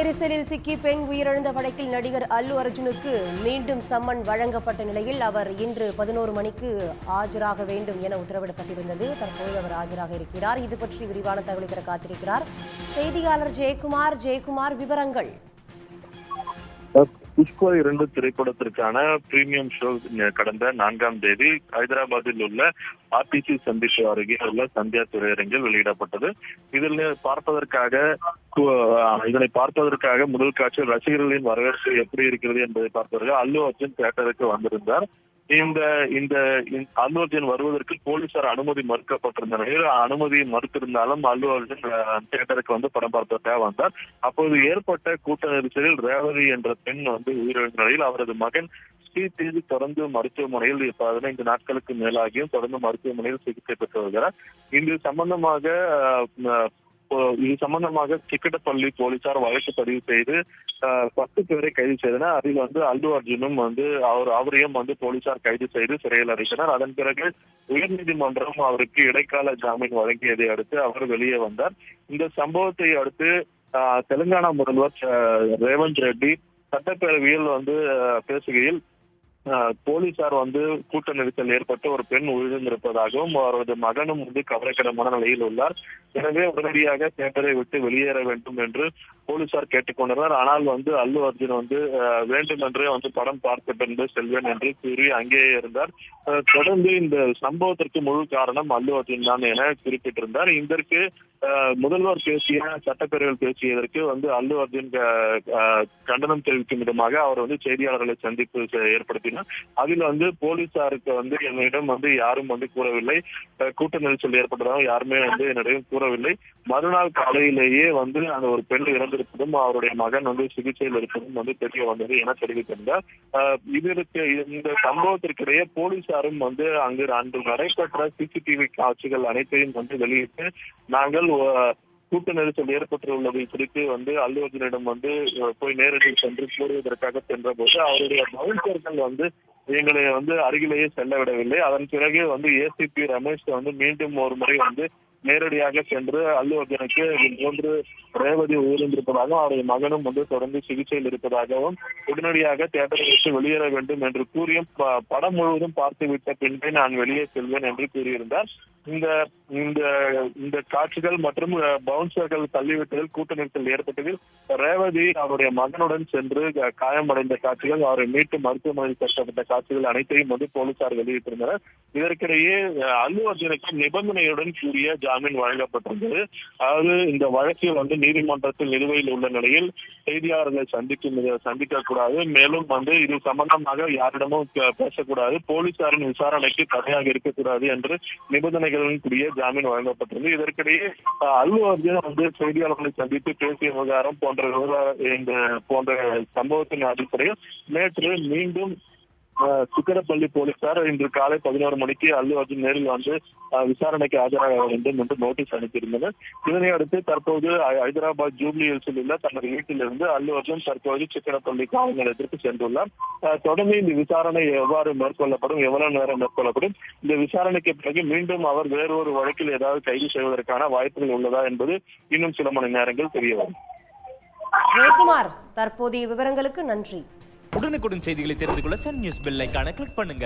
நெரிசலில் சிக்கி பெண் உயிரிழந்த வழக்கில் நடிகர் அல்லு அர்ஜுனுக்கு மீண்டும் சம்மன் வழங்கப்பட்ட நிலையில் அவர் இன்று 11 மணிக்கு ஆஜராக வேண்டும் என உத்தரவிடப்பட்டிருந்தது. தற்போது அவர் ஆஜராக இருக்கிறார். இது பற்றி விரிவான தகவலை தர காத்திருக்கிறார் செய்தியாளர் ஜெயக்குமார். விவரங்கள். புஷ்பா 2 திரைப்படத்திற்கான பிரீமியம் ஷோ கடந்த 4ஆம் தேதி ஹைதராபாத்தில் உள்ள ஆர்டிசி சந்திப்பு அருகே உள்ள சந்தியா திரையரங்கில் வெளியிடப்பட்டது. இதனை பார்ப்பதற்காக முதல் காட்சியில் ரசிகர்களின் வரவேற்பு எப்படி இருக்கிறது என்பதை பார்ப்பதற்கு அல்லு அர்ஜுன் தியேட்டருக்கு வந்திருந்தார். இந்த அல்லு அர்ஜுன் வருவதற்கு போலீசார் அனுமதி மறுக்கப்பட்டிருந்த நிலையில் அனுமதி மறுத்திருந்தாலும் அல்லு அர்ஜுன் தியேட்டருக்கு வந்து படம் பார்ப்பதற்காக வந்தார். அப்போது ஏற்பட்ட கூட்ட நெரிசலில் ரேவதி என்ற பெண் வந்து உயிரிழந்த நிலையில் அவரது மகன் ஸ்ரீதேவி தொடர்ந்து மருத்துவமனையில் 15 நாட்களுக்கு மேலாகியும் தொடர்ந்து மருத்துவமனையில் சிகிச்சை பெற்று வருகிறார். இது சம்பந்தமாக சிக்கட்டப்பள்ளி போலீசார் வழக்கு பதிவு செய்து 10 பேரை கைது செய்தனர். அதில் வந்து அல்லு அர்ஜுனும் வந்து அவரையும் வந்து போலீசார் கைது செய்து சிறையில் அடைத்தனர். அதன் பிறகு உயர்நீதிமன்றம் அவருக்கு இடைக்கால ஜாமீன் வழங்கியதை அடுத்து அவர் வெளியே வந்தார். இந்த சம்பவத்தை அடுத்து தெலுங்கானா முதல்வர் ரேவந்த் ரெட்டி சட்டப்பேரவையில் வந்து பேசுகையில் போலீசார் வந்து கூட்ட நெரிசல் ஏற்பட்டு ஒரு பெண் உயிரிழந்திருப்பதாகவும் அவரது மகனும் வந்து கவலைக்கிடமான நிலையில் உள்ளார். எனவே உடனடியாக தியேட்டரை விட்டு வெளியேற வேண்டும் என்று போலீசார் கேட்டுக்கொண்டனர். ஆனால் வந்து அல்லு அர்ஜுன் வந்து வேண்டுமென்றே வந்து படம் பார்த்த பின்பு செல்வேன் என்று கூறி அங்கேயே இருந்தார். தொடர்ந்து இந்த சம்பவத்திற்கு முழு காரணம் அல்லு அர்ஜுன் தான் என குறிப்பிட்டிருந்தார். இதற்கு முதல்வர் சட்டப்பேரவையில் பேசியதற்கு வந்து அல்லு அர்ஜுன் கண்டனம் தெரிவிக்கும் விதமாக அவர் வந்து செய்தியாளர்களை சந்திப்பு ஏற்படுத்தினார். அதில் வந்து போலீசாருக்கு வந்து என்னிடம் வந்து யாரும் வந்து கூறவில்லை, கூட்ட நெரிசல் ஏற்பட்டதாக யாருமே வந்து என்னிடம் கூறவில்லை. மறுநாள் காலையிலேயே வந்து அந்த ஒரு பெண் இறந்திருப்பதும் அவருடைய மகன் வந்து சிகிச்சையில் இருப்பதும் வந்து தெரிய வந்தது என தெரிவித்திருந்தார். இந்த சம்பவத்திற்கிடையே போலீசாரும் வந்து அங்கு நடைபெற்ற சிசிடிவி காட்சிகள் அனைத்தையும் வந்து வெளியிட்டு நாங்கள் கூட்ட நெரிசல் ஏற்பட்டுள்ளதை குறித்து வந்து அல்லு அர்ஜுனிடம் வந்து போய் நேரடியில் சென்று கூறுவதற்காக சென்ற போது அவருடைய பவுன்சர்கள் வந்து எங்களை வந்து அருகிலேயே செல்ல விடவில்லை. அதன் பிறகு வந்து ஏசிபி ரமேஷ் வந்து மீண்டும் ஒரு முறை வந்து நேரடியாக சென்று அல்லு அர்ஜுனுக்கு இதுபோன்று ரேவதி உயிரிழந்திருப்பதாகவும் அவருடைய மகனும் வந்து தொடர்ந்து சிகிச்சையில் இருப்பதாகவும் உடனடியாக தியேட்டரை விட்டு வெளியேற வேண்டும் என்று கூறியும் படம் முழுவதும் பார்த்துவிட்ட பின்பே நான் வெளியே செல்வேன் என்று கூறியிருந்தார். இந்த காட்சிகள் மற்றும் பவுன்சர்கள் தள்ளிவிட்டதில் கூட்ட நெரிசல் ஏற்பட்டதில் ரேவதி அவருடைய மகனுடன் சென்று காயமடைந்த காட்சிகள், அவரை மீட்டு மருத்துவமனையில் சேர்க்கப்பட்ட காட்சிகள் அனைத்தையும் வந்து போலீசார் வெளியிட்டிருந்தனர். இதற்கிடையே அல்லு அர்ஜுனுக்கு நிபந்தனையுடன் கூடிய ஜாமீன் வழங்கப்பட்டிருந்தது. அதாவது இந்த வழக்கில் வந்து நீதிமன்றத்தில் நிலுவையில் உள்ள நிலையில் செய்தியாளர்களை சந்திக்க கூடாது, மேலும் வந்து இது சம்பந்தமாக யாரிடமும் பேசக்கூடாது, போலீசாரின் விசாரணைக்கு தடையாக இருக்கக்கூடாது என்று நிபந்தனைகளுடன் கூடிய ஜாமீன் வழங்கப்பட்டிருந்தது. இதற்கிடையே அல்லு அர்ஜுன் வந்து செய்தியாளர்களை சந்தித்து பேசிய விவகாரம் போன்ற சம்பவத்தின் அடிப்படையில் நேற்று மீண்டும் சிக்கரப்பள்ளி போலீசார் இன்று காலை 11 மணிக்கு அல்லு அர்ஜுன் நேரில் வந்து விசாரணைக்கு ஆஜராக வேண்டும் என்று நோட்டீஸ் அனுப்பியிருந்தனர். இதனை அடுத்து தற்போது ஹைதராபாத் ஜூப்ளி ஹில்ஸில் உள்ள தனது வீட்டிலிருந்து அல்லு அர்ஜுன் தற்போது சிக்கரப்பள்ளி காவல் நிலையத்திற்கு சென்றுள்ளார். தொடர்ந்து இந்த விசாரணை எவ்வாறு மேற்கொள்ளப்படும், எவ்வளவு நேரம் மேற்கொள்ளப்படும், இந்த விசாரணைக்கு பிறகு மீண்டும் அவர் வேறொரு வழக்கில் ஏதாவது கைது செய்வதற்கான வாய்ப்புகள் உள்ளதா என்பது இன்னும் சில மணி நேரங்கள் தெரிய வரும். ஜெயக்குமார், தற்போதைய விவரங்களுக்கு நன்றி. உடனுக்குடன் செய்திகளை தெரிந்து கொள்ள சன் நியூஸ் பெல் ஐகானை கிளிக் பண்ணுங்க.